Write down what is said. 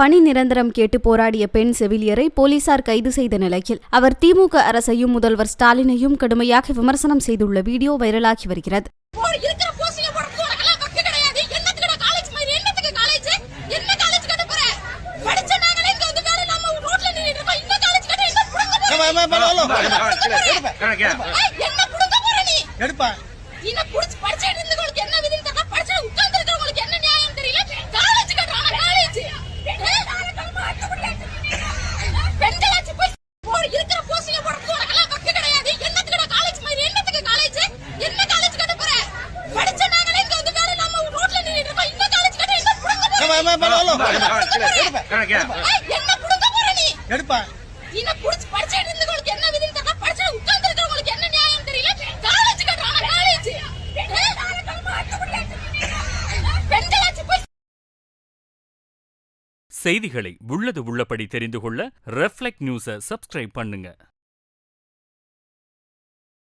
பணி நிரந்தரம் கேட்டு போராடிய பெண் செவிலியரை போலீசார் கைது செய்த நிலையில் அவர் திமுக அரசையும் முதல்வர் ஸ்டாலினையும் கடுமையாக விமர்சனம் செய்துள்ள வீடியோ வைரலாகி வருகிறது. செய்திகளை உள்ளது உள்ளபடி தெரிந்து கொள்ள ரெஃப்ளெக்ட் நியூஸை சப்ஸ்கிரைப் பண்ணுங்க.